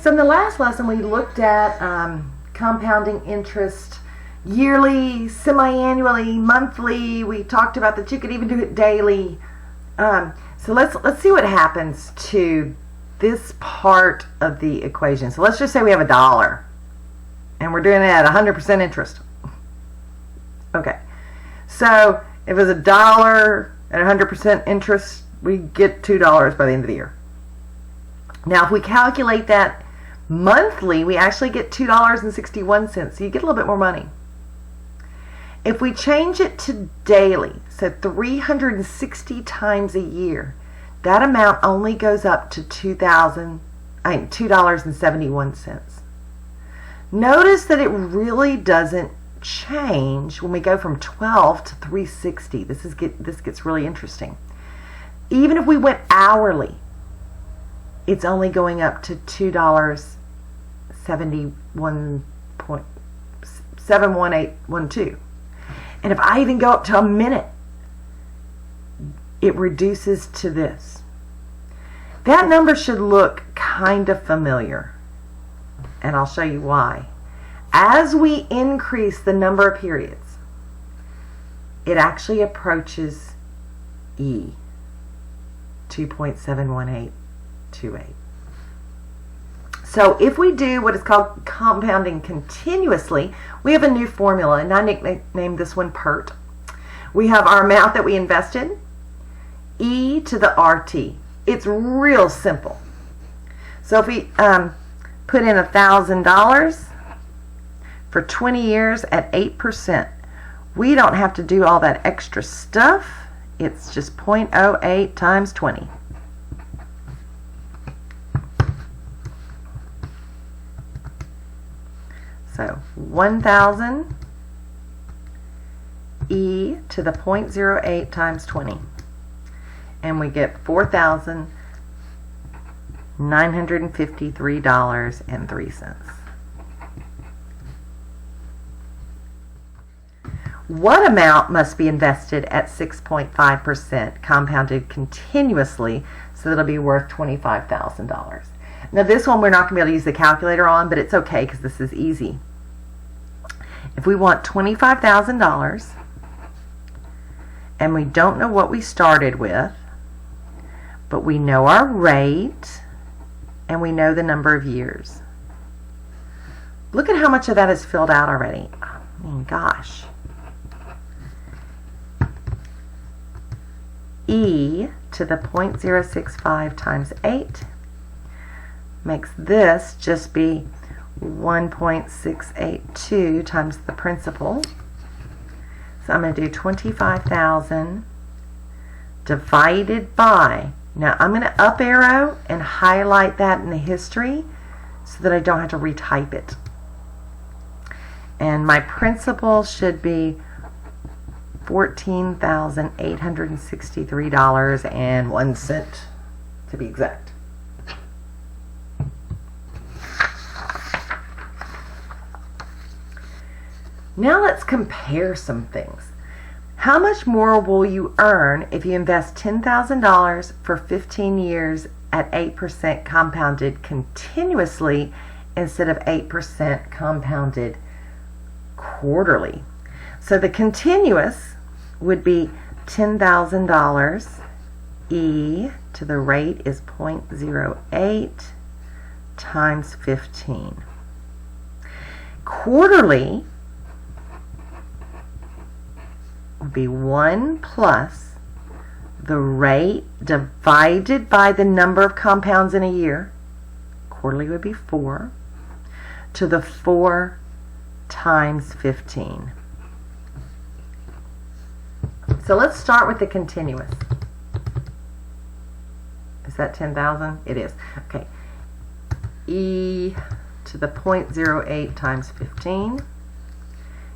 So in the last lesson, we looked at compounding interest yearly, semi-annually, monthly. We talked about that you could even do it daily. So let's see what happens to this part of the equation. So let's just say we have $1 and we're doing it at 100% interest. Okay, so if it's $1 at 100% interest, we get $2 by the end of the year. Now if we calculate that monthly, we actually get $2.61, so you get a little bit more money. If we change it to daily, so 360 times a year, that amount only goes up to $2.71. Notice that it really doesn't change when we go from 12 to 360. This gets really interesting. Even if we went hourly, it's only going up to $2.71.71812. And if I even go up to a minute, it reduces to this. That number should look kind of familiar, and I'll show you why. As we increase the number of periods, it actually approaches E, 2.71828. So if we do what is called compounding continuously, we have a new formula, and I nicknamed this one PERT. We have our amount that we invested, E to the RT. It's real simple. So if we put in $1,000 for 20 years at 8%, we don't have to do all that extra stuff. It's just 0.08 times 20. So 1,000 E to the 0.08 times 20. And we get $4,953.03. What amount must be invested at 6.5% compounded continuously so that it'll be worth $25,000? Now this one we're not going to be able to use the calculator on, but it's okay because this is easy. If we want $25,000 and we don't know what we started with, but we know our rate and we know the number of years. Look at how much of that is filled out already. I mean, gosh. E to the 0.065 times 8 makes this just be 1.682 times the principal. So I'm going to do 25,000 divided by, now I'm going to up arrow and highlight that in the history so that I don't have to retype it. And my principal should be $14,863.01 to be exact. Now let's compare some things. How much more will you earn if you invest $10,000 for 15 years at 8% compounded continuously instead of 8% compounded quarterly? So the continuous would be $10,000. E to the rate is 0.08 times 15. Quarterly would be 1 plus the rate divided by the number of compounds in a year. Quarterly would be 4 to the 4 times 15. So let's start with the continuous. Is that 10,000? It is. Okay. E to the 0.08 times 15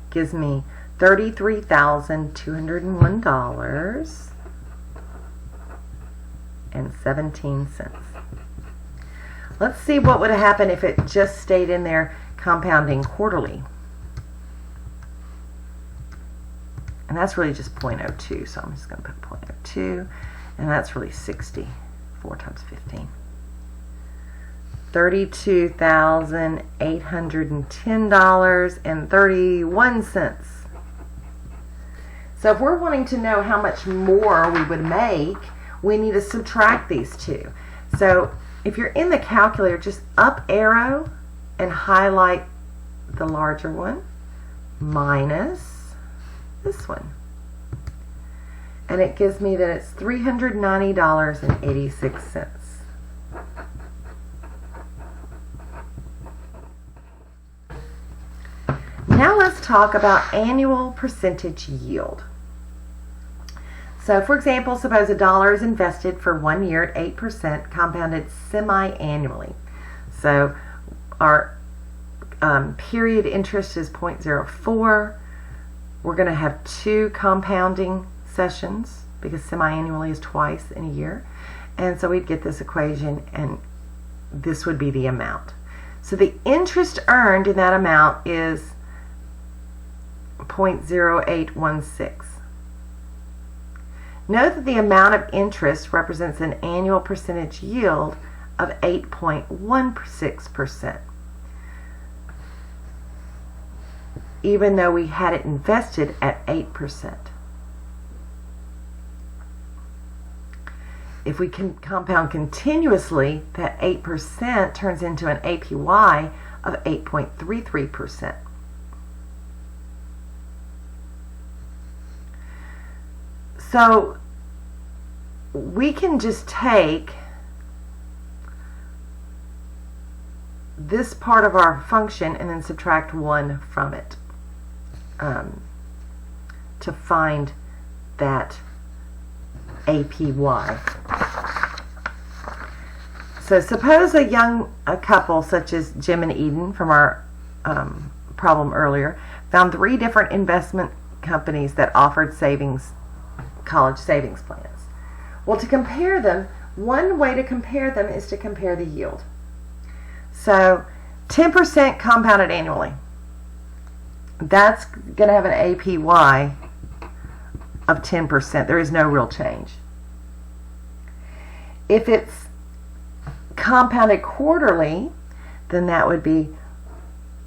gives me $33,201.17. Let's see what would have happened if it just stayed in there compounding quarterly. And that's really just 0.02, so I'm just going to put 0.02, and that's really 60. 4 times 15. $32,810.31. So if we're wanting to know how much more we would make, we need to subtract these two. So if you're in the calculator, just up arrow and highlight the larger one minus this one. And it gives me that it's $390.86. Now let's talk about annual percentage yield. So for example, suppose $1 is invested for 1 year at 8% compounded semi-annually. So our period interest is 0.04. We're going to have 2 compounding sessions because semi-annually is twice in a year. And so we'd get this equation, and this would be the amount. So the interest earned in that amount is 0.0816. Note that the amount of interest represents an annual percentage yield of 8.16%. Even though we had it invested at 8%. If we can compound continuously, that 8% turns into an APY of 8.33%. So we can just take this part of our function and then subtract 1 from it to find that APY. So suppose a couple such as Jim and Eden from our problem earlier found 3 different investment companies that offered college savings plans. Well, to compare them, one way to compare them is to compare the yield. So 10% compounded annually. That's going to have an APY of 10%. There is no real change. If it's compounded quarterly, then that would be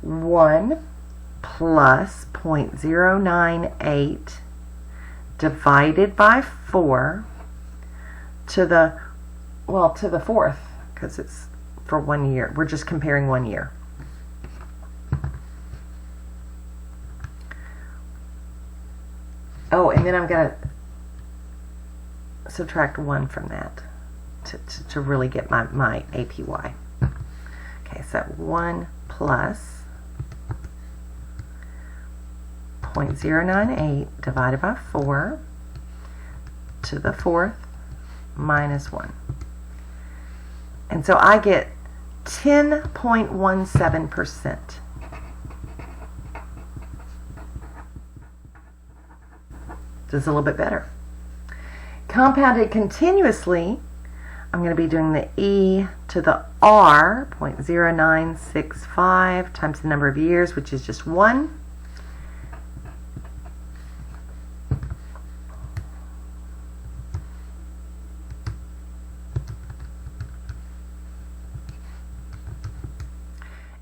1 plus 0.098 divided by 4 to the 4th, because it's for 1 year. We're just comparing 1 year. Oh, and then I'm going to subtract 1 from that to really get my APY. Okay, so 1 plus 0.098 divided by 4 to the 4th minus 1. And so I get 10.17%. Just a little bit better. Compounded continuously, I'm going to be doing the e to the r, 0.0965 times the number of years, which is just 1.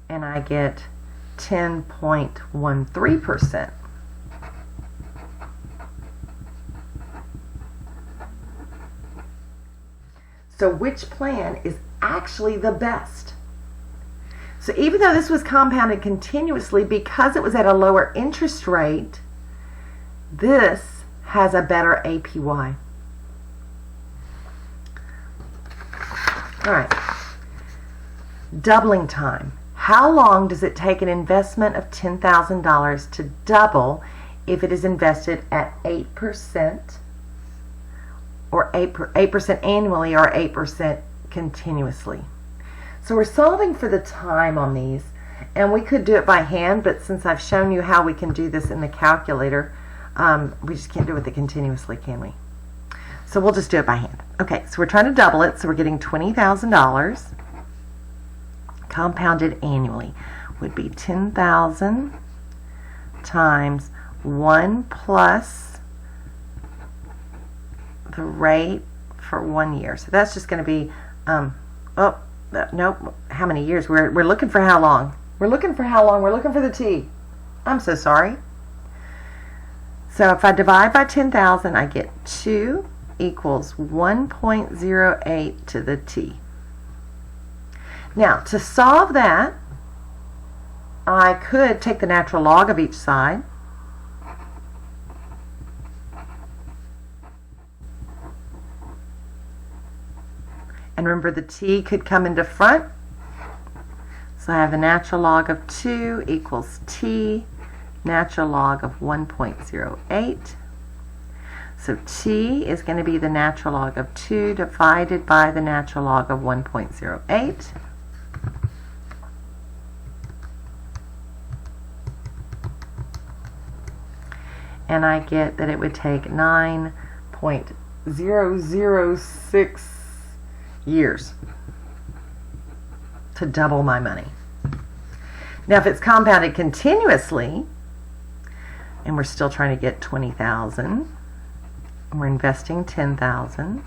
And I get 10.13%. So which plan is actually the best? So even though this was compounded continuously, because it was at a lower interest rate, this has a better APY. All right. Doubling time. How long does it take an investment of $10,000 to double if it is invested at 8%? Or 8% annually, or 8% continuously. So we're solving for the time on these, and we could do it by hand, but since I've shown you how we can do this in the calculator, we just can't do it continuously, can we? So we'll just do it by hand. Okay, so we're trying to double it, so we're getting $20,000 compounded annually would be 10,000 times 1 plus the rate for 1 year. So that's just going to be, nope, how many years? We're looking for how long? We're looking for how long? We're looking for the t. I'm so sorry. So if I divide by 10,000, I get 2 equals 1.08 to the t. Now, to solve that, I could take the natural log of each side. And remember, the t could come into front. So I have the natural log of 2 equals t, natural log of 1.08. So t is going to be the natural log of 2 divided by the natural log of 1.08. And I get that it would take 9.006 years to double my money. Now, if it's compounded continuously, and we're still trying to get 20,000, we're investing 10,000.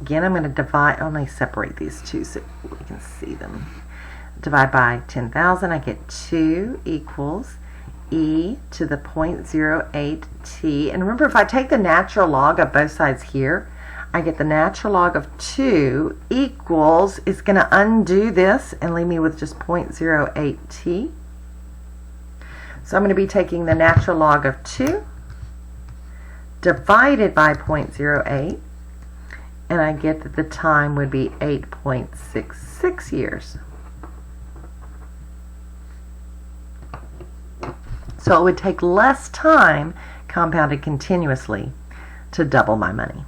Again, I'm going to divide, let me separate these two so we can see them. Divide by 10,000, I get 2 equals e to the 0.08t. And remember, if I take the natural log of both sides here, I get the natural log of 2 equals, it's going to undo this and leave me with just 0.08t. So I'm going to be taking the natural log of 2 divided by 0.08, and I get that the time would be 8.66 years. So it would take less time compounded continuously to double my money.